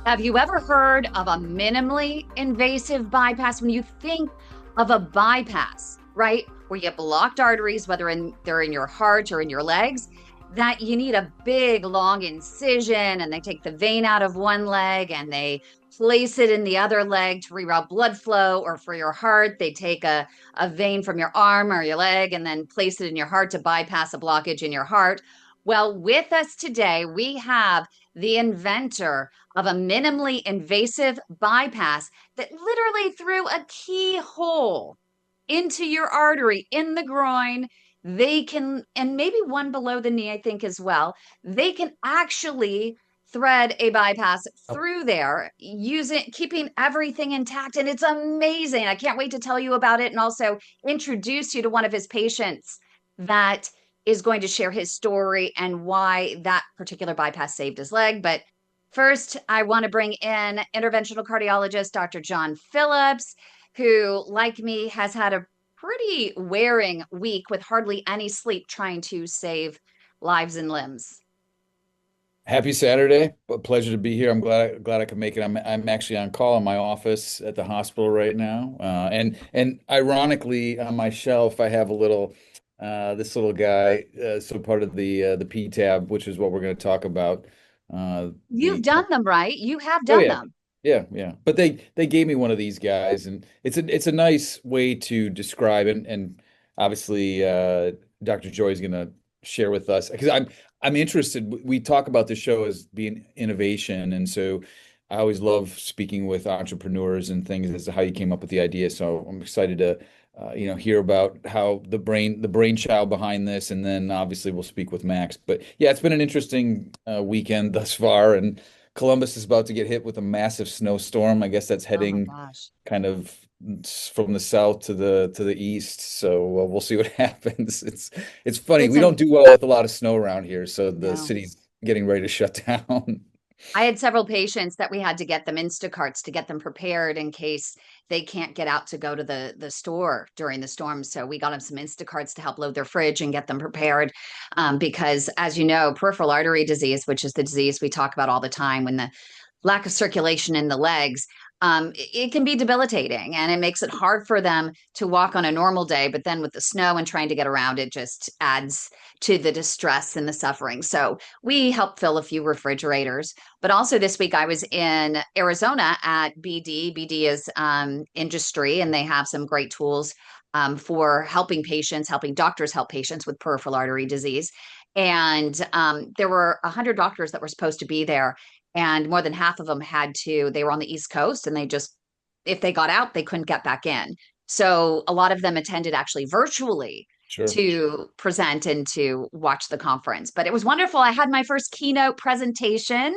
Have you ever heard of a minimally invasive bypass? When you think of a bypass, right, where you have blocked arteries, whether they're in your heart or in your legs, that you need a big, long incision, and they take the vein out of one leg and they place it in the other leg to reroute blood flow. Or for your heart, they take a vein from your arm or your leg and then place it in your heart to bypass a blockage in your heart. Well, with us today, we have the inventor of a minimally invasive bypass that literally threw a keyhole into your artery in the groin. They can, and maybe one below the knee, I think, as well. They can actually thread a bypass Oh, through there using keeping everything intact, and it's amazing. I can't wait to tell you about it and also introduce you to one of his patients that is going to share his story and why that particular bypass saved his leg. But first, I want to bring in interventional cardiologist Dr. John Phillips, who, like me, has had a pretty wearing week with hardly any sleep trying to save lives and limbs. happy Saturday. A pleasure to be here. I'm glad I could make it. I'm actually on call in my office at the hospital right now. And ironically, on my shelf, I have a little this little guy. So part of the P tab, which is what we're going to talk about. You've The done them, right? You have Oh done yeah. them. Yeah. But they gave me one of these guys, and it's a nice way to describe it. And obviously, Dr. Joy is going to share with us because I'm interested. We talk about the show as being innovation, and so I always love speaking with entrepreneurs and things as to how you came up with the idea. So I'm excited to hear about how the brainchild behind this, and then obviously we'll speak with Max. But yeah, it's been an interesting weekend thus far, and Columbus is about to get hit with a massive snowstorm. I guess that's Oh my heading gosh. kind of from the south to the east. So we'll see what happens. It's funny. It's We an don't do well with a lot of snow around here, so the no. city's getting ready to shut down. I had several patients that we had to get them Instacarts to get them prepared in case they can't get out to go to the store during the storm. So we got them some Instacarts to help load their fridge and get them prepared. Because, as you know, peripheral artery disease, which is the disease we talk about all the time, when the lack of circulation in the legs, it can be debilitating and it makes it hard for them to walk on a normal day. But then with the snow and trying to get around, it just adds to the distress and the suffering. So we help fill a few refrigerators. But also this week, I was in Arizona at BD. BD is industry, and they have some great tools for helping patients, helping doctors help patients with peripheral artery disease. And there were 100 doctors that were supposed to be there, and more than half of them they were on the East Coast, and they just, if they got out, they couldn't get back in. So a lot of them attended actually virtually Sure. to present and to watch the conference. But it was wonderful. I had my first keynote presentation.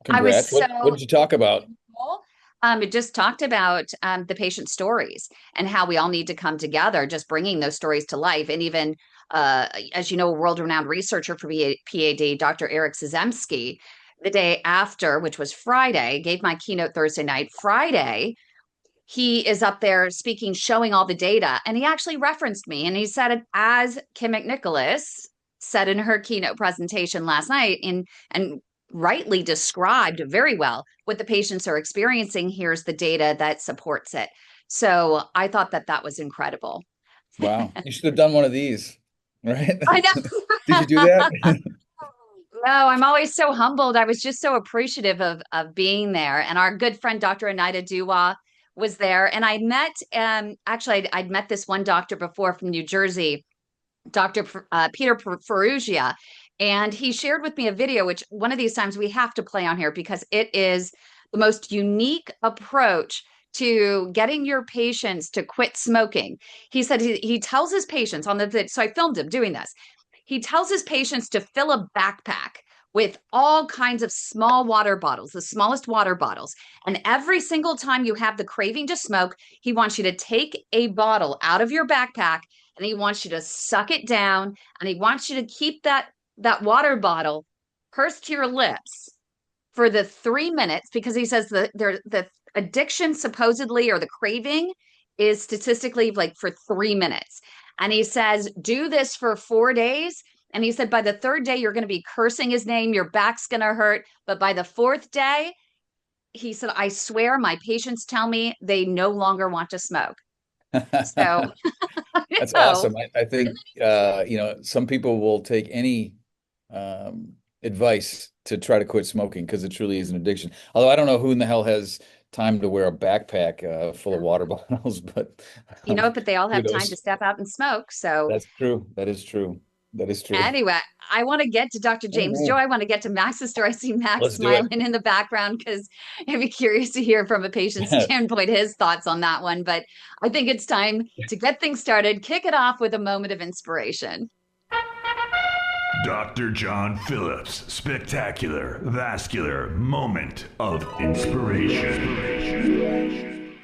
I was Congrats. What so did you talk about? thankful. It just talked about the patient stories and how we all need to come together, just bringing those stories to life. And even, as you know, a world-renowned researcher for PAD, Dr. Eric Szymski, the day after, which was Friday, gave my keynote Thursday night. Friday, he is up there speaking, showing all the data, and he actually referenced me, and he said it as Kim McNicholas said in her keynote presentation last night, and rightly described very well what the patients are experiencing. Here's the data that supports it. So I thought that that was incredible. Wow. You should have done one of these, right? I Did you do know. that? No, I'm always so humbled. I was just so appreciative of being there. And our good friend, Dr. Anita Dua, was there. And I met, actually, I'd met this one doctor before from New Jersey, Dr. Peter Ferrugia. And he shared with me a video, which one of these times we have to play on here because it is the most unique approach to getting your patients to quit smoking. He said he tells his patients so I filmed him doing this. He tells his patients to fill a backpack with all kinds of small water bottles, the smallest water bottles. And every single time you have the craving to smoke, he wants you to take a bottle out of your backpack and he wants you to suck it down and he wants you to keep that water bottle pursed to your lips for the 3 minutes because he says the addiction supposedly or the craving is statistically like for 3 minutes. And he says, do this for 4 days. And he said, by the third day, you're going to be cursing his name. Your back's going to hurt. But by the fourth day, he said, I swear my patients tell me they no longer want to smoke. So, you That's know, awesome. I think some people will take any advice to try to quit smoking because it truly is an addiction. Although I don't know who in the hell has time to wear a backpack full of water bottles, but but they all have time to kudos. step out and smoke. So, That's true. That is true. That is true. anyway, I want to get to Dr. All James Joy. right. I want to get to Max's story. I see Max Let's do smiling in the background because I'd be curious to hear from a patient's it. standpoint his thoughts on that one. But I think it's time to get things started. Kick it off with a moment of inspiration. Dr. John Phillips' spectacular vascular moment of inspiration.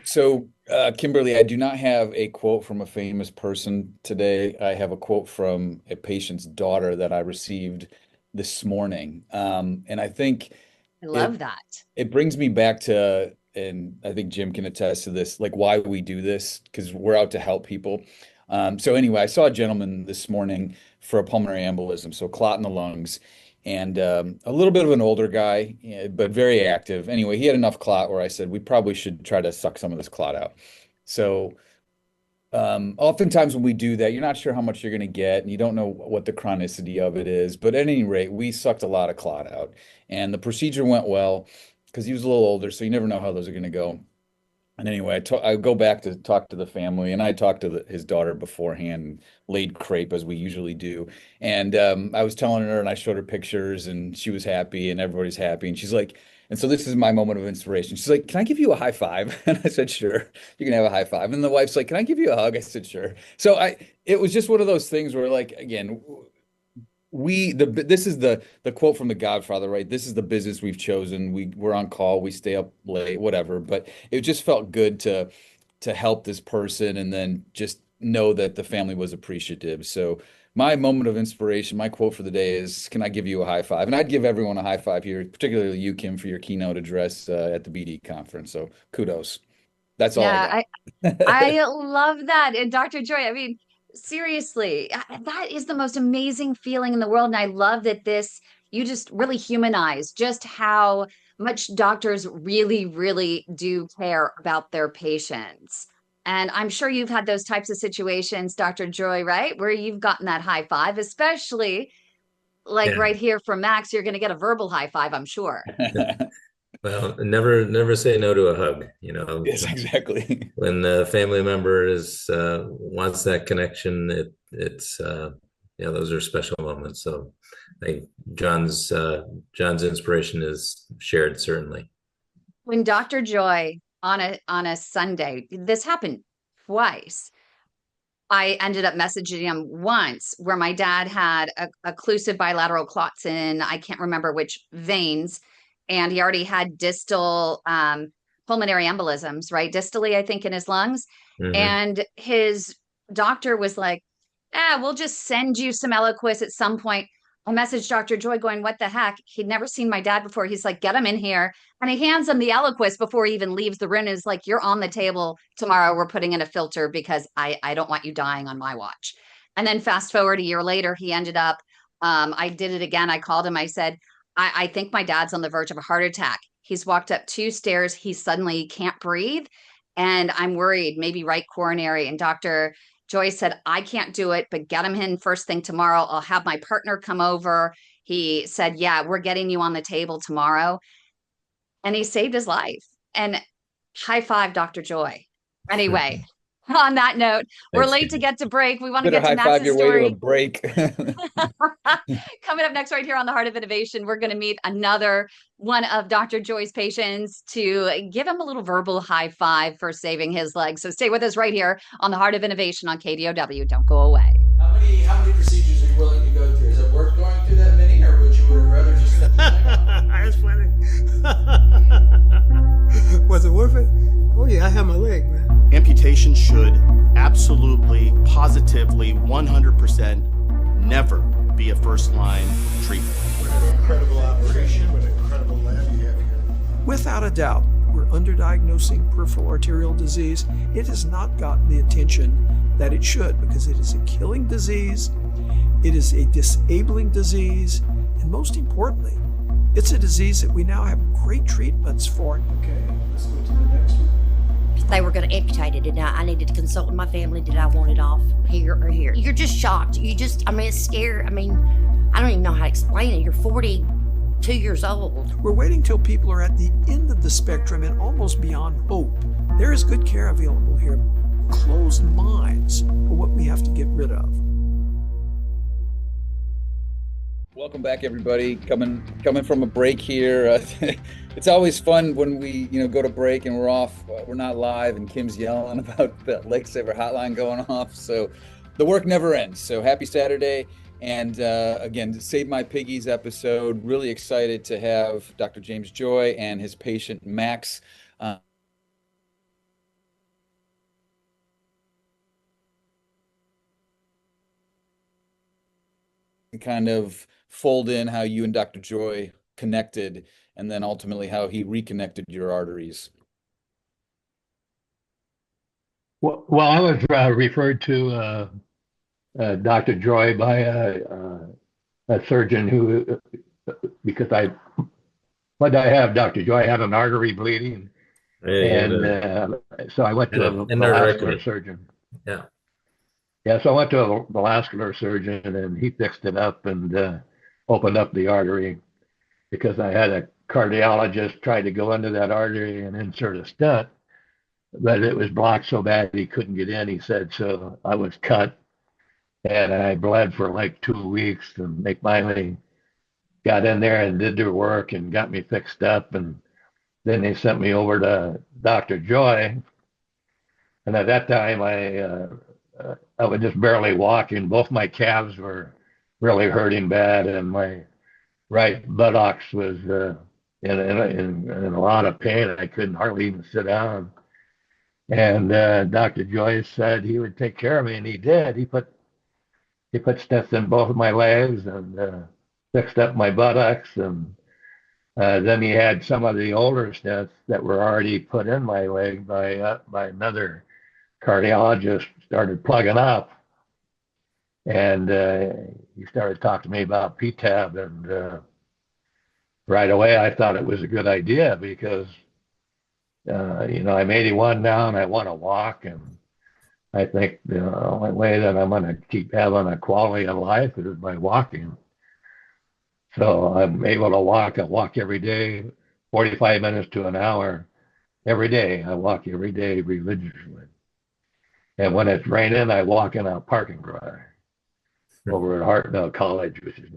So, Kimberly, I do not have a quote from a famous person today. I have a quote from a patient's daughter that I received this morning. And I think I it love that. it brings me back to, and I think Jim can attest to this, like why we do this, because we're out to help people. So anyway, I saw a gentleman this morning for a pulmonary embolism, so clot in the lungs, and a little bit of an older guy, but very active. Anyway, he had enough clot where I said we probably should try to suck some of this clot out. So oftentimes when we do that, you're not sure how much you're going to get, and you don't know what the chronicity of it is. But at any rate, we sucked a lot of clot out, and the procedure went well because he was a little older, so you never know how those are going to go. And anyway, I go back to talk to the family, and I talked to his daughter beforehand, laid crepe as we usually do. And I was telling her, and I showed her pictures, and she was happy, and everybody's happy. And she's like, and so this is my moment of inspiration. She's like, "Can I give you a high five?" And I said, "Sure, you can have a high five." And the wife's like, "Can I give you a hug?" I said, "Sure." So it was just one of those things where, like, again, this is the quote from The Godfather, right? This is the business we've chosen. We're on call, we stay up late, whatever. But it just felt good to help this person and then just know that the family was appreciative. So my moment of inspiration, my quote for the day is, "Can I give you a high five?" And I'd give everyone a high five here, particularly you, Kim, for your keynote address at the BD conference. So kudos. That's all I Yeah, got. I love that. And Dr. Joy, I mean, seriously, that is the most amazing feeling in the world. And I love that you just really humanize just how much doctors really, really do care about their patients. And I'm sure you've had those types of situations, Dr. Joy, right? Where you've gotten that high five, especially like Yeah. right here from Max, you're going to get a verbal high five, I'm sure. Well, never say no to a hug. Yes, exactly. When the family member is wants that connection, it's those are special moments. So I think John's inspiration is shared, certainly. When Dr. Joy on a Sunday, this happened twice. I ended up messaging him once where my dad had occlusive bilateral clots in, I can't remember which veins, and he already had distal pulmonary embolisms, right? Distally, I think, in his lungs. Hmm. And his doctor was like, we'll just send you some Eliquis at some point. I messaged Dr. Joy going, what the heck? He'd never seen my dad before. He's like, get him in here. And he hands him the Eliquis before he even leaves the room. And is like, you're on the table tomorrow. We're putting in a filter because I don't want you dying on my watch. And then fast forward a year later, he ended up, I did it again. I called him. I said, I think my dad's on the verge of a heart attack. He's walked up 2 stairs. He suddenly can't breathe. And I'm worried, maybe right coronary. And Dr. Joy said, I can't do it, but get him in first thing tomorrow. I'll have my partner come over. He said, yeah, we're getting you on the table tomorrow. And he saved his life. And high five, Dr. Joy. Anyway, on that note, we're Thanks. late to get to break. We want to Better get to high five Max's your way to a story. break. Coming up next, right here on the Heart of Innovation, we're going to meet another one of Dr. Joy's patients to give him a little verbal high five for saving his legs. So stay with us right here on the Heart of Innovation on KDOW. Don't go away. How many procedures are you willing to go through? Is it worth going through that many, or would you rather just? That's funny. Was it worth it? Oh yeah, I have my leg, man. Amputation should absolutely, positively, 100% never be a first-line treatment. What an incredible operation, what an incredible lab you have here. Without a doubt, we're underdiagnosing peripheral arterial disease. It has not gotten the attention that it should because it is a killing disease, it is a disabling disease, and most importantly, It's a disease that we now have great treatments for. Okay, let's go to the next one. They were going to amputate it, and I needed to consult with my family. Did I want it off here or here? You're just shocked. It's scary. I don't even know how to explain it. You're 42 years old. We're waiting till people are at the end of the spectrum and almost beyond hope. There is good care available here. Closed minds are what we have to get rid of. Welcome back, everybody. Coming from a break here. It's always fun when we, go to break and we're off. We're not live, and Kim's yelling about that Lifesaver hotline going off. So the work never ends. So happy Saturday. And again, Save My Piggies episode. Really excited to have Dr. James Joy and his patient Max. Kind of fold in how you and Dr. Joy connected, and then ultimately how he reconnected your arteries. Well, I was referred to Dr. Joy by a surgeon who, because what did I have, Dr. Joy? I had an artery bleeding, so I went to a vascular surgeon. Yeah. Yeah, so I went to a vascular surgeon, and he fixed it up and opened up the artery, because I had a cardiologist try to go into that artery and insert a stent, but it was blocked so bad he couldn't get in, he said. So I was cut, and I bled for like 2 weeks, and they finally got in there and did their work and got me fixed up, and then they sent me over to Dr. Joy. And at that time, I was just barely walking. Both my calves were really hurting bad, and my right buttocks was in a lot of pain. I couldn't hardly even sit down. And Dr. Joy said he would take care of me, and he did. He put stents in both of my legs and fixed up my buttocks, and then he had some of the older stents that were already put in my leg by another cardiologist started plugging up, and he started talking to me about PTAB, and right away I thought it was a good idea, because I'm 81 now and I want to walk, and I think the only way that I'm going to keep having a quality of life is by walking. So I'm able to walk. I walk every day, 45 minutes to an hour every day. I walk every day religiously. And when it's raining, I walk in a parking garage over at Hartnell College, which is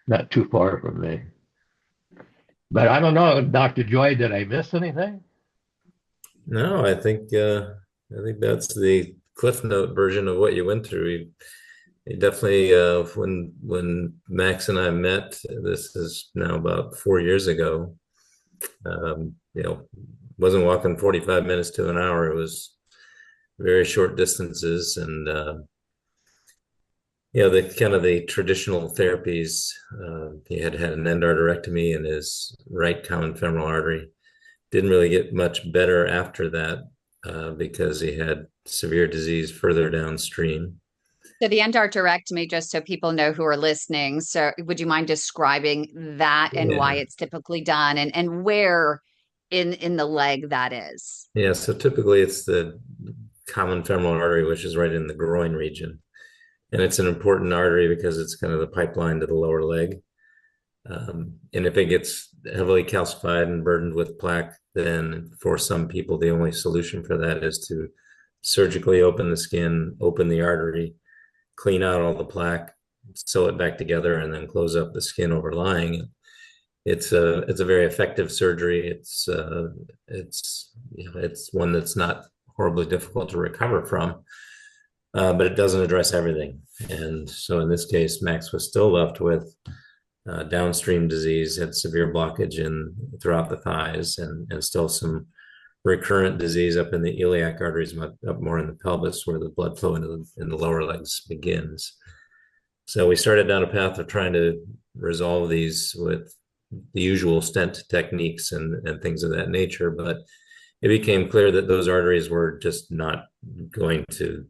not too far from me. But I don't know, Dr. Joy, did I miss anything? No, I think that's the Cliff Note version of what you went through. You definitely, when Max and I met, this is now about 4 years ago. Wasn't walking 45 minutes to an hour. It was very short distances, and the traditional therapies. He had an endarterectomy in his right common femoral artery. Didn't really get much better after that because he had severe disease further downstream. So the endarterectomy, just so people know who are listening, so would you mind describing that and why it's typically done, and where in the leg that is? Yeah, so typically it's the common femoral artery, which is right in the groin region. And it's an important artery because it's kind of the pipeline to the lower leg. And if it gets heavily calcified and burdened with plaque, then for some people, the only solution for that is to surgically open the skin, open the artery, clean out all the plaque, sew it back together, and then close up the skin overlying it. It's a very effective surgery. It's one that's not horribly difficult to recover from, but it doesn't address everything. And so in this case, Max was still left with downstream disease, had severe blockage throughout the thighs, and still some recurrent disease up in the iliac arteries, up more in the pelvis, where the blood flow in the lower legs begins. So we started down a path of trying to resolve these with the usual stent techniques and things of that nature, but it became clear that those arteries were just not going to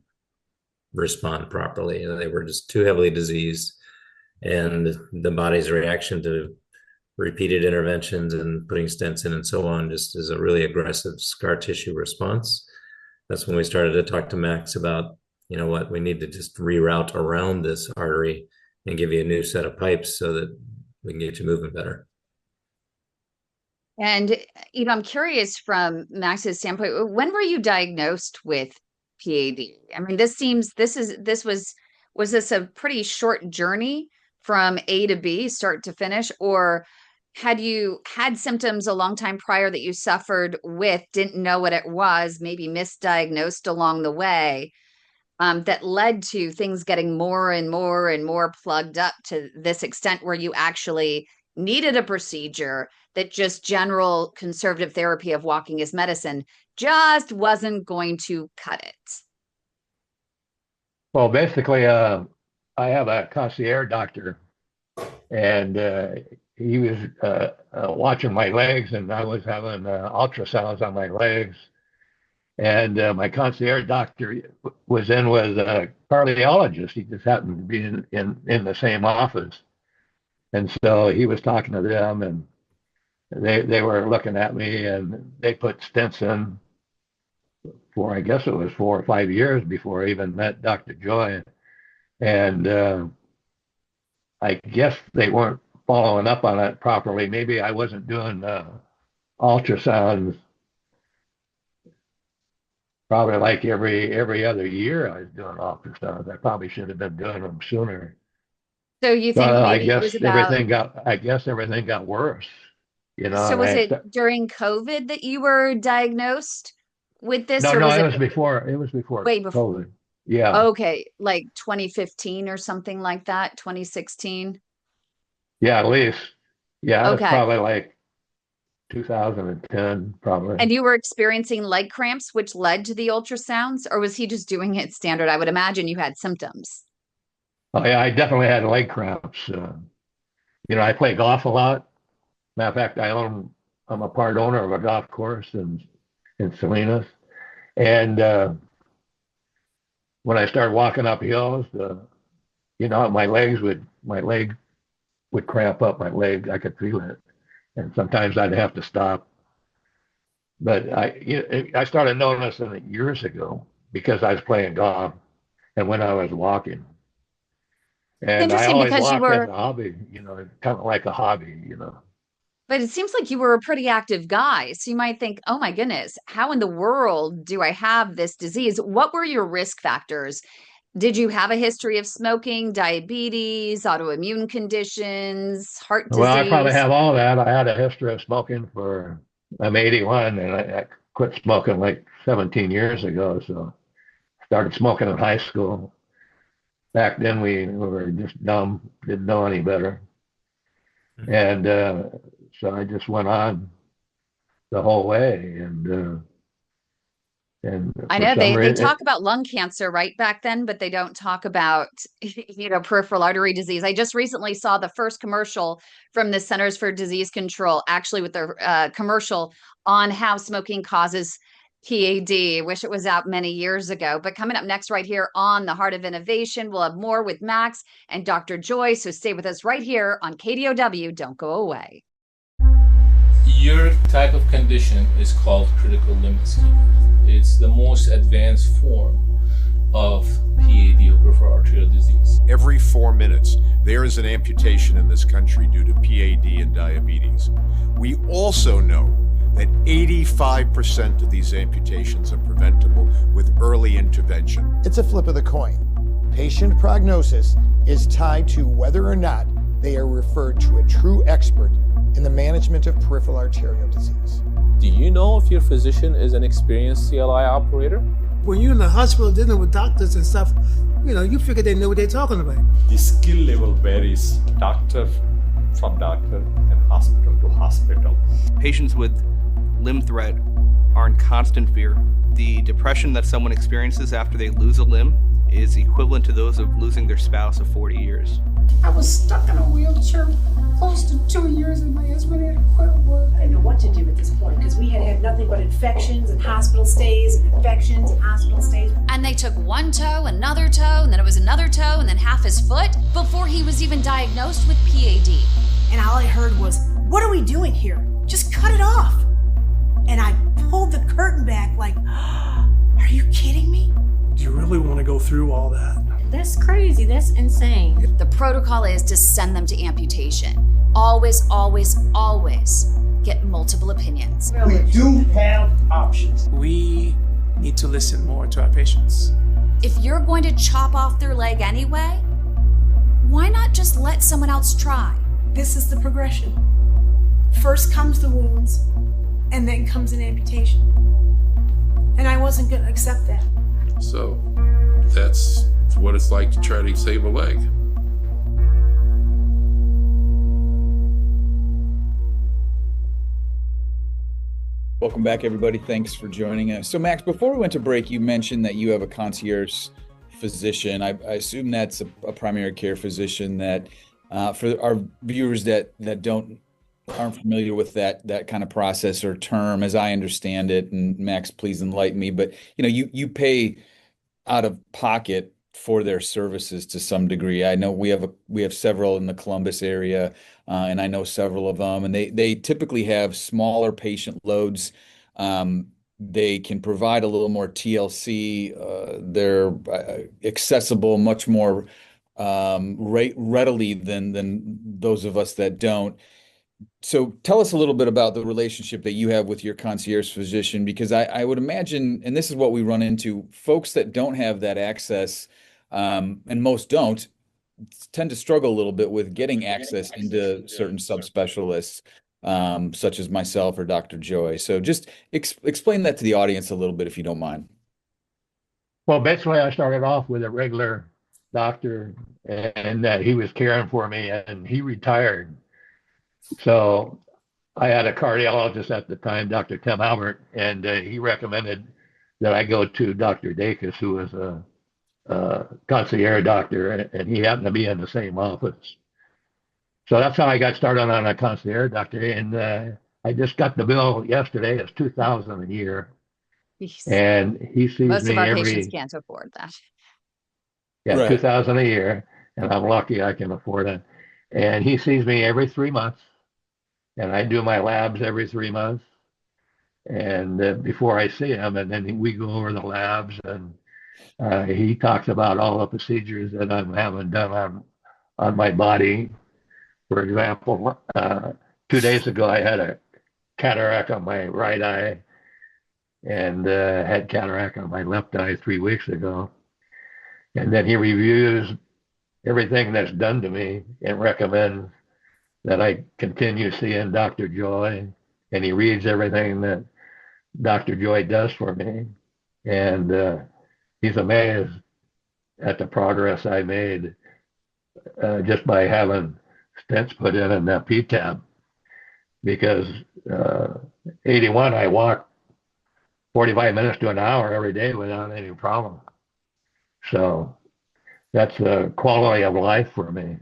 respond properly. They were just too heavily diseased, and the body's reaction to repeated interventions and putting stents in and so on, just as a really aggressive scar tissue response. That's when we started to talk to Max about, you know what, we need to just reroute around this artery and give you a new set of pipes so that we can get you moving better. And, I'm curious from Max's standpoint, when were you diagnosed with PAD? I mean, was this a pretty short journey from A to B, start to finish, or had you had symptoms a long time prior that you suffered with, didn't know what it was, maybe misdiagnosed along the way, that led to things getting more and more and more plugged up to this extent where you actually needed a procedure that just general conservative therapy of walking is medicine just wasn't going to cut it? Well, basically, I have a concierge doctor, and he was watching my legs, and I was having ultrasounds on my legs. And my concierge doctor was in with a cardiologist. He just happened to be in the same office. And so he was talking to them, and they were looking at me, and they put stents in for, I guess it was 4 or 5 years before I even met Dr. Joy. And I guess they weren't following up on it properly. Maybe I wasn't doing ultrasounds probably like every other year. I was doing ultrasounds. I probably should have been doing them sooner. So you think maybe it was about... everything got worse. So was it during COVID that you were diagnosed with this? No, or it was before. It was before COVID. Yeah. Okay, like 2015 or something like that, 2016? Yeah, at least. Yeah, okay. It's probably like 2010, probably. And you were experiencing leg cramps, which led to the ultrasounds, or was he just doing it standard? I would imagine you had symptoms. Oh, yeah, I definitely had leg cramps. I play golf a lot. Matter of fact, I'm a part owner of a golf course in Salinas. And when I started walking up hills, my leg would cramp up my leg. I could feel it. And sometimes I'd have to stop. But I started noticing it years ago because I was playing golf and when I was walking. And I always walked as a hobby, kind of like a hobby, But it seems like you were a pretty active guy. So you might think, oh my goodness, how in the world do I have this disease? What were your risk factors? Did you have a history of smoking, diabetes, autoimmune conditions, heart disease? Well, I probably have all that. I had a history of smoking I'm 81, and I quit smoking like 17 years ago. So I started smoking in high school. Back then we were just dumb, didn't know any better. And so I just went on the whole way. And I know they talk about lung cancer right back then, but they don't talk about, peripheral artery disease. I just recently saw the first commercial from the Centers for Disease Control, actually with their commercial on how smoking causes PAD. I wish it was out many years ago. But coming up next right here on The Heart of Innovation, we'll have more with Max and Dr. Joy. So stay with us right here on KDOW. Don't go away. Your type of condition is called critical limb ischemia. It's the most advanced form of PAD or peripheral arterial disease. Every 4 minutes, there is an amputation in this country due to PAD and diabetes. We also know that 85% of these amputations are preventable with early intervention. It's a flip of the coin. Patient prognosis is tied to whether or not they are referred to a true expert in the management of peripheral arterial disease. Do you know if your physician is an experienced CLI operator? When you're in the hospital dealing with doctors and stuff, you figure they know what they're talking about. The skill level varies doctor from doctor and hospital to hospital. Patients with limb threat are in constant fear. The depression that someone experiences after they lose a limb is equivalent to those of losing their spouse of 40 years. I was stuck in a wheelchair close to 2 years and my husband had to quit work. I didn't know what to do at this point because we had nothing but infections and hospital stays and infections and hospital stays. And they took one toe, another toe, and then it was another toe, and then half his foot before he was even diagnosed with PAD. And all I heard was, what are we doing here? Just cut it off. And I pulled the curtain back like, are you kidding me? Do you really want to go through all that? That's crazy. That's insane. The protocol is to send them to amputation. Always, always, always get multiple opinions. We do have options. We need to listen more to our patients. If you're going to chop off their leg anyway, why not just let someone else try? This is the progression. First comes the wounds, and then comes an amputation. And I wasn't going to accept that. So that's what it's like to try to save a leg. Welcome back, everybody. Thanks for joining us. So, Max, before we went to break, you mentioned that you have a concierge physician. I assume that's a primary care physician that, for our viewers that aren't familiar with that kind of process or term, as I understand it, and Max, please enlighten me, but you pay out of pocket for their services to some degree. I know we have several in the Columbus area, and I know several of them, and they typically have smaller patient loads. They can provide a little more TLC. They're accessible much more readily than those of us that don't. So tell us a little bit about the relationship that you have with your concierge physician, because I would imagine, and this is what we run into, folks that don't have that access, and most don't, tend to struggle a little bit with getting access into certain subspecialists, such as myself or Dr. Joy. So just explain that to the audience a little bit, if you don't mind. Well, basically, I started off with a regular doctor, and he was caring for me, and he retired. So I had a cardiologist at the time, Dr. Tim Albert, and he recommended that I go to Dr. Dacus, who was a concierge doctor, and he happened to be in the same office. So that's how I got started on a concierge doctor, and I just got the bill yesterday. It's $2,000 a year, and he sees Most me of our every. patients can't afford that. Yeah, Right. $2,000 a year, and I'm lucky I can afford it. And he sees me every 3 months, and I do my labs every 3 months. And before I see him, and then we go over the labs, and he talks about all the procedures that I'm having done on my body. For example, 2 days ago, I had a cataract on my right eye, and had cataract on my left eye 3 weeks ago. And then he reviews everything that's done to me and recommends that I continue seeing Dr. Joy, and he reads everything that Dr. Joy does for me. And he's amazed at the progress I made just by having stents put in and that P-tab. Because 81, I walked 45 minutes to an hour every day without any problem. So that's the quality of life for me.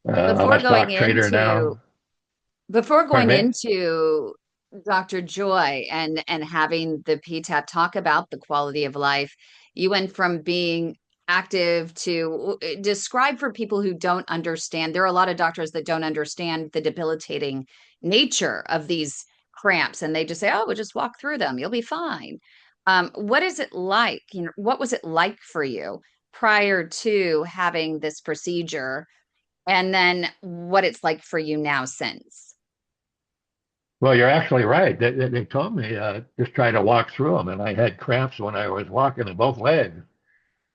I'm a stock trader now. Before going Pardon me? into Dr. Joy and having the PTAP talk about the quality of life, you went from being active to describe for people who don't understand. There are a lot of doctors that don't understand the debilitating nature of these cramps, and they just say, "Oh, we'll just walk through them. You'll be fine." What is it like? What was it like for you prior to having this procedure, and then what it's like for you now since? Well, you're actually right. They told me just try to walk through them, and I had cramps when I was walking in both legs.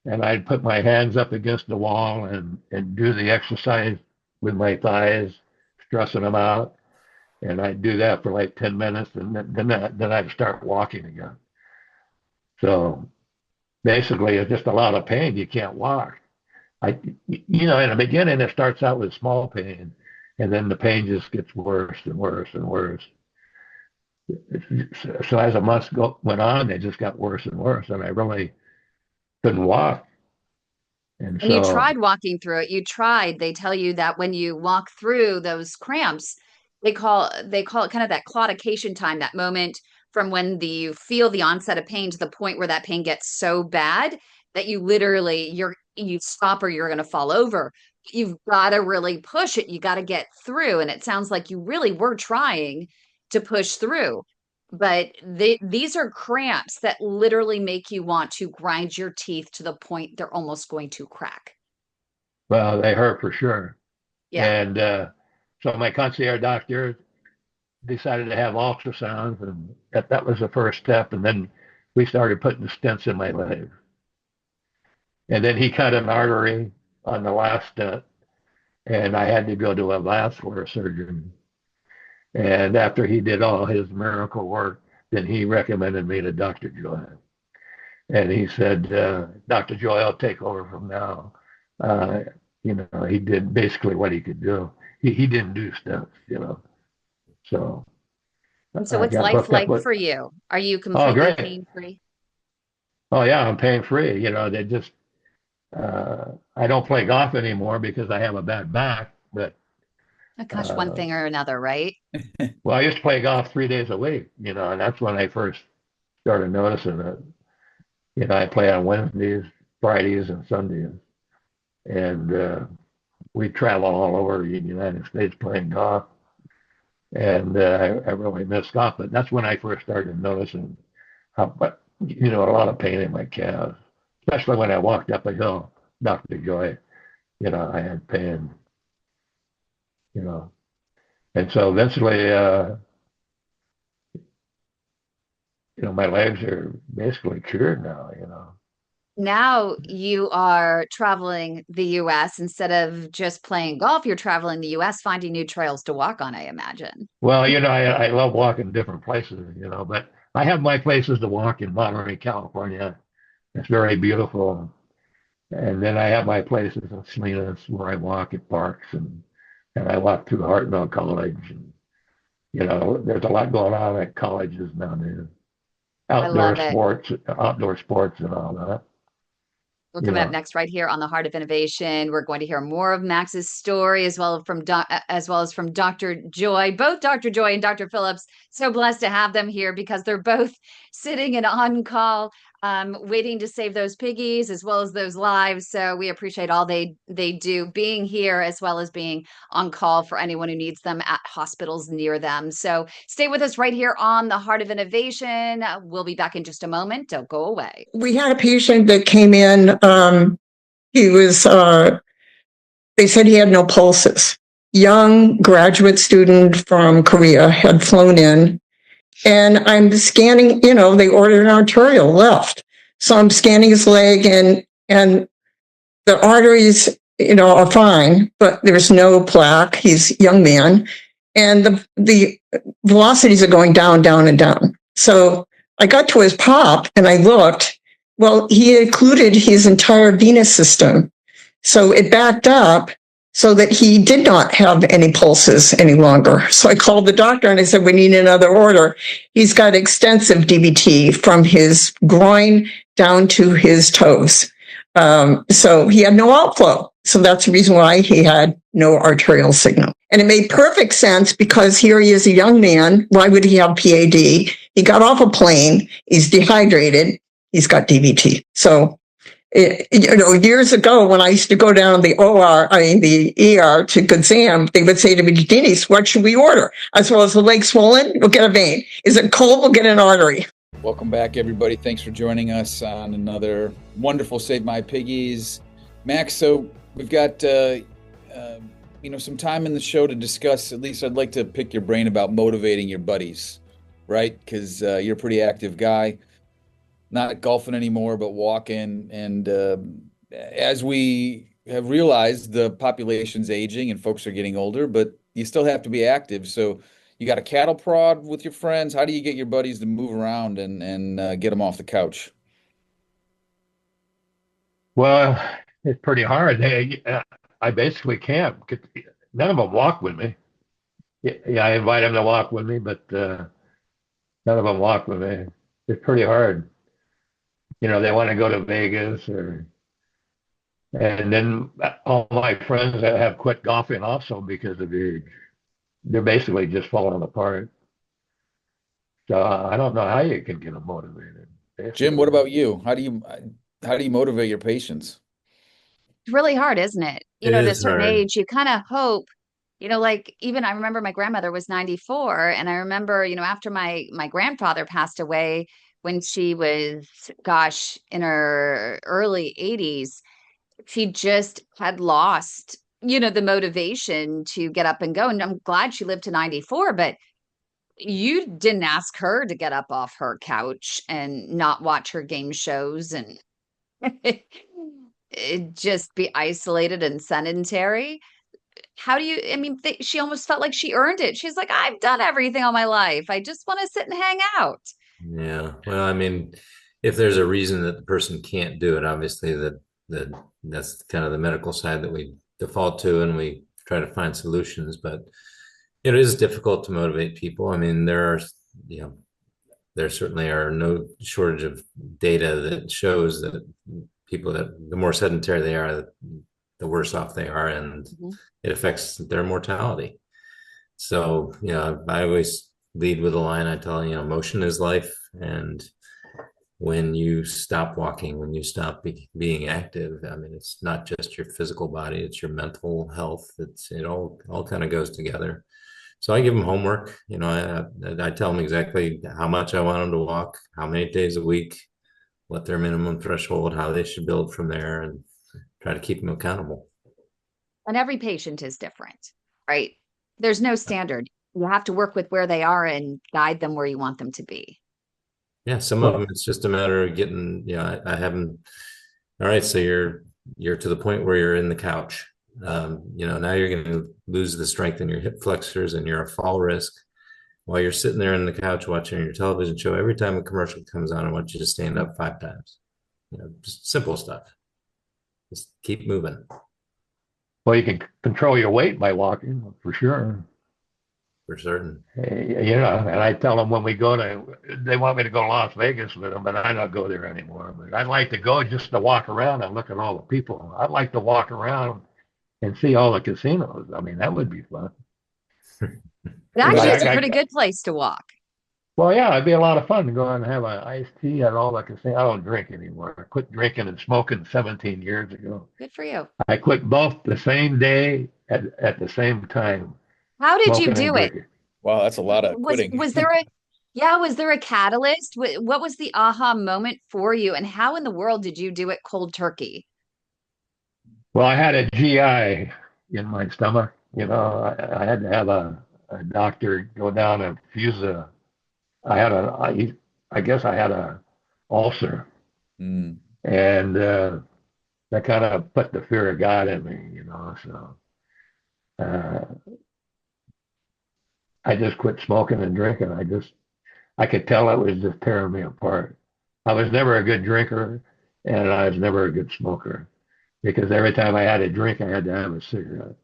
And I'd put my hands up against the wall and do the exercise with my thighs, stressing them out. And I'd do that for like 10 minutes, and then I'd start walking again. So basically, it's just a lot of pain. You can't walk. In the beginning, it starts out with small pain, and then the pain just gets worse and worse and worse. So as the months went on, they just got worse and worse, and I really couldn't walk. And you so, tried walking through it. They tell you that when you walk through those cramps, they call it kind of that claudication time, that moment from when you feel the onset of pain to the point where that pain gets so bad that you literally, you stop or you're going to fall over. You've got to really push it. You got to get through. And it sounds like you really were trying to push through. But these are cramps that literally make you want to grind your teeth to the point they're almost going to crack. Well, they hurt for sure. Yeah. And so my concierge doctor decided to have ultrasounds, and that was the first step. And then we started putting the stents in my leg. And then he cut an artery on the last stent, and I had to go to a vascular surgeon. And after he did all his miracle work, then he recommended me to Dr. Joy. And he said, Dr. Joy, I'll take over from now. He did basically what he could do. He didn't do stents, So what's life like for you? Are you completely pain-free? Oh, yeah, I'm pain-free. They just, I don't play golf anymore because I have a bad back, but. Oh, gosh, one thing or another, right? Well, I used to play golf 3 days a week, and that's when I first started noticing it. I play on Wednesdays, Fridays, and Sundays. And we travel all over the United States playing golf. And I really miss golf, but that's when I first started noticing a lot of pain in my calves, especially when I walked up a hill, Dr. Joy, I had pain, And so eventually, my legs are basically cured now, Now you are traveling the U.S. instead of just playing golf. You're traveling the U.S., finding new trails to walk on, I imagine. Well, I love walking different places, but I have my places to walk in Monterey, California. It's very beautiful. And then I have my places in Salinas where I walk at parks and I walk through Hartnell College. And, there's a lot going on at colleges nowadays. Outdoor sports and all that. We're coming up next right here on the Heart of Innovation. We're going to hear more of Max's story as well as from Dr. Joy, both Dr. Joy and Dr. Phillips. So blessed to have them here because they're both sitting and on call, waiting to save those piggies as well as those lives. So we appreciate all they do, being here as well as being on call for anyone who needs them at hospitals near them. So stay with us right here on the Heart of Innovation. We'll be back in just a moment. Don't go away. We had a patient that came in. He was, they said he had no pulses. Young graduate student from Korea had flown in. And I'm scanning, they ordered an arterial left. So I'm scanning his leg and the arteries, are fine, but there's no plaque. He's a young man. And the velocities are going down, down, and down. So I got to his pop and I looked. Well, he occluded his entire venous system. So it backed up so that he did not have any pulses any longer. So I called the doctor and I said, we need another order. He's got extensive DVT from his groin down to his toes. So he had no outflow. So that's the reason why he had no arterial signal. And it made perfect sense because here he is, a young man. Why would he have PAD? He got off a plane. He's dehydrated. He's got DVT. So, years ago when I used to go down the ER to Good Sam, they would say to me, Denise, what should we order? As well as the leg swollen, we'll get a vein. Is it cold? We'll get an artery. Welcome back, everybody. Thanks for joining us on another wonderful Save My Piggies. Max, so we've got some time in the show to discuss. At least I'd like to pick your brain about motivating your buddies, right? Because you're a pretty active guy. Not golfing anymore, but walking. And as we have realized, the population's aging and folks are getting older, but you still have to be active. So you got a cattle prod with your friends. How do you get your buddies to move around and get them off the couch? Well, it's pretty hard. I basically can't. None of them walk with me. Yeah, I invite them to walk with me, but none of them walk with me. It's pretty hard. They want to go to Vegas and then all my friends that have quit golfing also because of age. They're basically just falling apart. So I don't know how you can get them motivated. Jim, what about you? How do you motivate your patients? really hard, isn't it? It At a is certain hard. age, you kind of hope, like even I remember my grandmother was 94, and I remember, after my grandfather passed away when she was, gosh, in her early 80s, she just had lost, the motivation to get up and go. And I'm glad she lived to 94, but you didn't ask her to get up off her couch and not watch her game shows and just be isolated and sedentary. How do you, she almost felt like she earned it. She's like, I've done everything all my life. I just want to sit and hang out. Yeah. Well, I mean, if there's a reason that the person can't do it, obviously that's kind of the medical side that we default to, and we try to find solutions. But it is difficult to motivate people. I mean, there certainly are no shortage of data that shows that people that the more sedentary they are, the worse off they are, and it affects their mortality. So, I always lead with a line. I tell, motion is life. And when you stop walking, when you stop being active, I mean, it's not just your physical body, it's your mental health. It all kind of goes together. So I give them homework. I tell them exactly how much I want them to walk, how many days a week, what their minimum threshold, how they should build from there, and try to keep them accountable. And every patient is different, right? There's no standard. You have to work with where they are and guide them where you want them to be. Yeah, some of them, it's just a matter of getting, I have them. All right, so you're to the point where you're in the couch. Now you're going to lose the strength in your hip flexors and you're a fall risk. While you're sitting there in the couch watching your television show, every time a commercial comes on, I want you to stand up 5 times. Just simple stuff. Just keep moving. Well, you can control your weight by walking, for sure. For certain. And I tell them when we go they want me to go to Las Vegas with them, but I don't go there anymore. But I'd like to go just to walk around and look at all the people. I'd like to walk around and see all the casinos. I mean, that would be fun. Actually, it's a pretty good place to walk. Well, yeah, it'd be a lot of fun to go and have an iced tea at all the casinos. I don't drink anymore. I quit drinking and smoking 17 years ago. Good for you. I quit both the same day at the same time. How did you do it? Wow, that's a lot of quitting. Was there a catalyst? What was the aha moment for you, and how in the world did you do it cold turkey? Well, I had a GI in my stomach. I had to have a doctor go down and fuse I guess I had a ulcer. And that kind of put the fear of God in me, so I just quit smoking and drinking. I could tell it was just tearing me apart. I was never a good drinker, and I was never a good smoker, because every time I had a drink, I had to have a cigarette.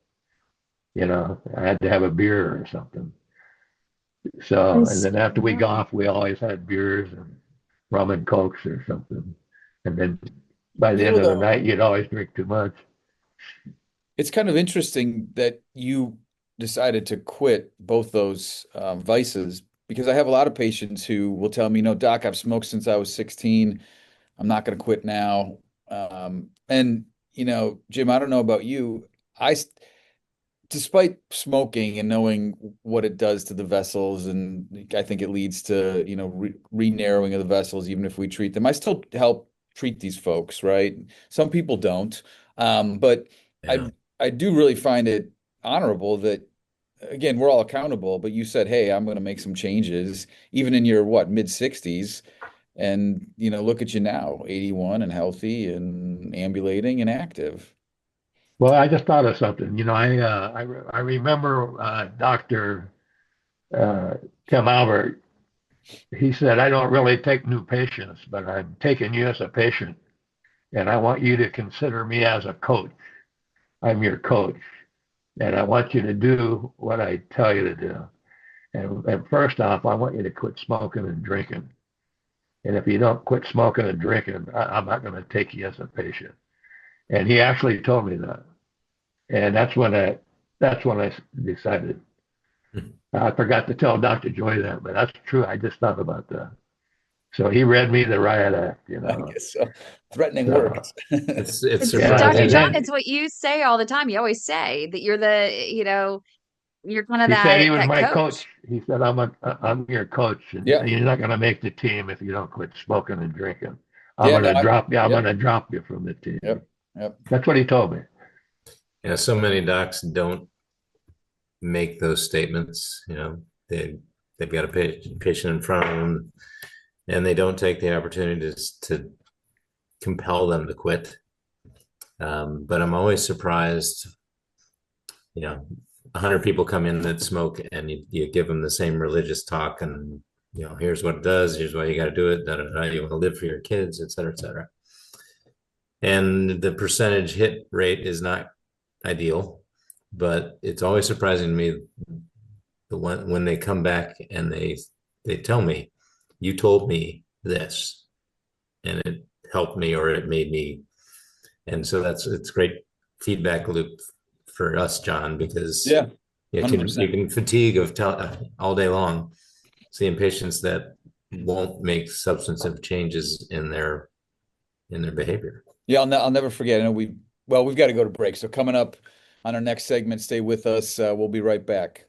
I had to have a beer or something. So, and then after we golfed, we always had beers and rum and cokes or something. And then by the end of the night, you'd always drink too much. It's kind of interesting that you decided to quit both those vices, because I have a lot of patients who will tell me, doc, I've smoked since I was 16. I'm not going to quit now. And, Jim, I don't know about you. Despite smoking and knowing what it does to the vessels, and I think it leads to, re-narrowing of the vessels, even if we treat them, I still help treat these folks, right? Some people don't. But yeah. I do really find it honorable that, again, we're all accountable, but you said, hey, I'm going to make some changes, even in your, mid-60s. And, look at you now, 81 and healthy and ambulating and active. Well, I just thought of something. I remember Dr. Tim Albert. He said, I don't really take new patients, but I'm taking you as a patient, and I want you to consider me as a coach. I'm your coach, and I want you to do what I tell you to do. And first off, I want you to quit smoking and drinking. And if you don't quit smoking and drinking, I'm not going to take you as a patient. And he actually told me that. And that's when I decided. I forgot to tell Dr. Joy that, but that's true. I just thought about that. So he read me the riot act, you I know. guess so. Threatening So- works. It's Dr. surprising. John, it's what you say all the time. You always say that you're you're kind of He said he was that my coach. coach. He said, I'm your coach, and Yeah. you're not going to make the team if you don't quit smoking and drinking. I'm Yeah, going to no, drop you. I'm yep. going to drop you from the team. Yep. That's what he told me. Yeah, so many docs don't make those statements. You know, they've got a patient in front of them, and they don't take the opportunity to compel them to quit. But I'm always surprised. You know, 100 people come in that smoke, and you give them the same religious talk, and you know, here's what it does, here's why you got to do it, you want to live for your kids, et cetera, et cetera. And the percentage hit rate is not ideal, but it's always surprising to me when they come back and they tell me, you told me this, and it helped me or it made me. And so it's great feedback loop for us, John, because Yeah, you can fatigue of all day long seeing patients that won't make substantive changes in their behavior. Yeah, I'll never forget. I know we've got to go to break. So coming up on our next segment, stay with us. We'll be right back.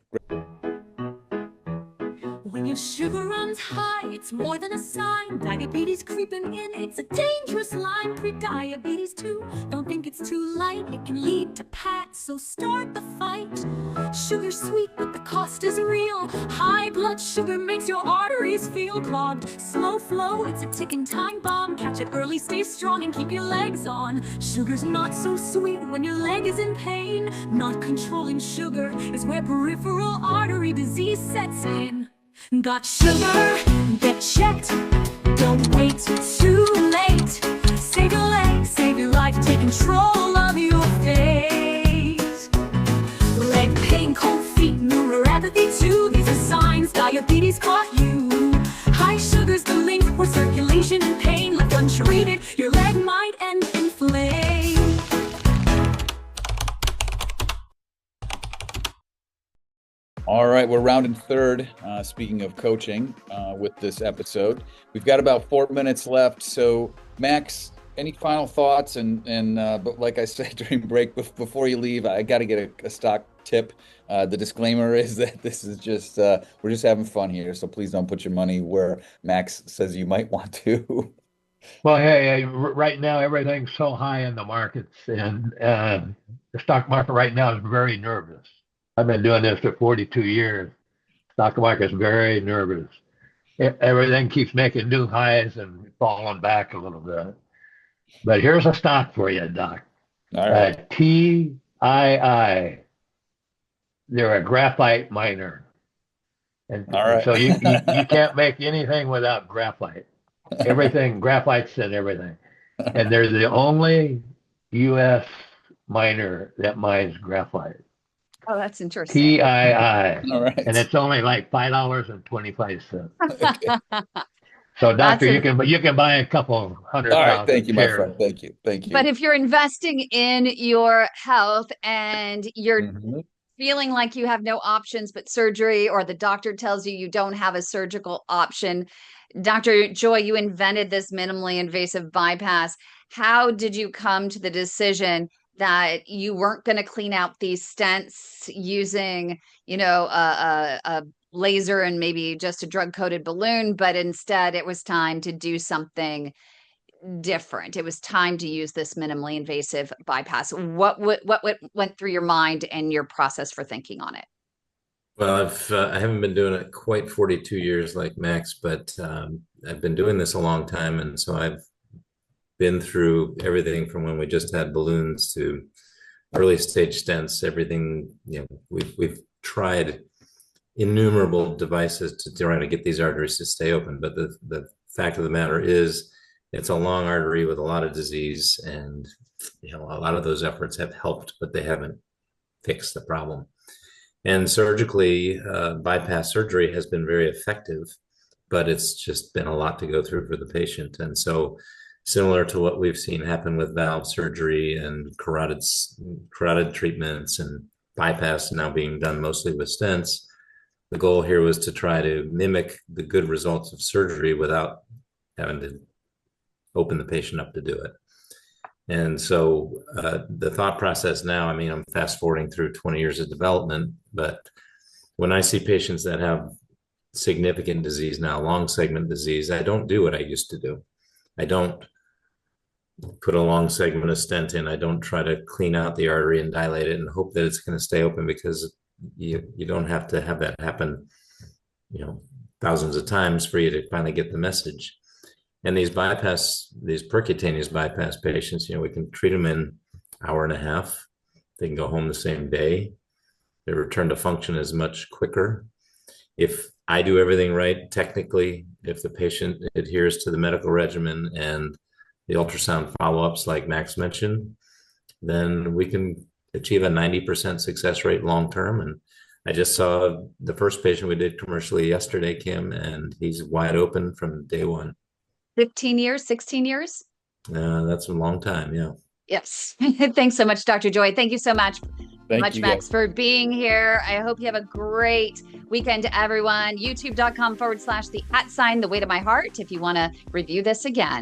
When your sugar runs high, it's more than a sign. Diabetes creeping in, it's a dangerous line. Pre-diabetes too, don't think it's too light. It can lead to PATS, so start the fight. Sugar's sweet, but the cost is real. High blood sugar makes your arteries feel clogged. Slow flow, it's a ticking time bomb. Catch it early, stay strong, and keep your legs on. Sugar's not so sweet when your leg is in pain. Not controlling sugar is where peripheral artery disease sets in. Got sugar? Get checked. Don't wait too late. Save your legs, save your life. Take control of your fate. Leg pain, cold feet, neuropathy too. These are signs diabetes caught you. High sugar's the link where circulation and pain left untreated. Your leg might end in flame. All right, we're rounding third. Speaking of coaching, with this episode, we've got about 4 minutes left. So, Max, any final thoughts? But like I said during break, before you leave, I got to get a stock tip. The disclaimer is that this is just we're just having fun here. So please don't put your money where Max says you might want to. Well, hey, right now everything's so high in the markets, and the stock market right now is very nervous. I've been doing this for 42 years. Stock market's very nervous. Everything keeps making new highs and falling back a little bit. But here's a stock for you, Doc. All right. TII. They're a graphite miner. And all right. So you can't make anything without graphite. Everything, graphite's in everything. And they're the only U.S. miner that mines graphite. Oh, that's interesting. TII. All right. And it's only like $5.25. Okay. So, doctor, you can buy a couple hundred. All right, thank you, my friend. Thank you. But if you're investing in your health and you're feeling like you have no options but surgery, or the doctor tells you don't have a surgical option, Dr. Joy, you invented this minimally invasive bypass. How did you come to the decision that you weren't going to clean out these stents using, a laser and maybe just a drug-coated balloon, but instead it was time to do something different? It was time to use this minimally invasive bypass. What went through your mind and your process for thinking on it? Well, I haven't been doing it quite 42 years like Max, but I've been doing this a long time, and so I've been through everything from when we just had balloons to early stage stents. Everything, we've tried innumerable devices to try to get these arteries to stay open. But the fact of the matter is, it's a long artery with a lot of disease, and a lot of those efforts have helped, but they haven't fixed the problem. And surgically, bypass surgery has been very effective, but it's just been a lot to go through for the patient. And so, similar to what we've seen happen with valve surgery and carotid treatments and bypass now being done mostly with stents, the goal here was to try to mimic the good results of surgery without having to open the patient up to do it. And so the thought process now, I mean, I'm fast forwarding through 20 years of development, but when I see patients that have significant disease now, long segment disease, I don't do what I used to do. I don't put a long segment of stent in. I don't try to clean out the artery and dilate it and hope that it's going to stay open, because you don't have to have that happen, thousands of times for you to finally get the message. And these percutaneous bypass patients, we can treat them in an hour and a half. They can go home the same day. Their return to function is much quicker. If I do everything right, technically, if the patient adheres to the medical regimen and the ultrasound follow-ups like Max mentioned, then we can achieve a 90% success rate long-term. And I just saw the first patient we did commercially yesterday, Kim, and he's wide open from day one. 15 years, 16 years? That's a long time, yeah. Yes. Thanks so much, Dr. Joy. Thank you so much. Thank you, Max, for being here. I hope you have a great weekend, everyone. YouTube.com/the @ the weight of my heart if you want to review this again.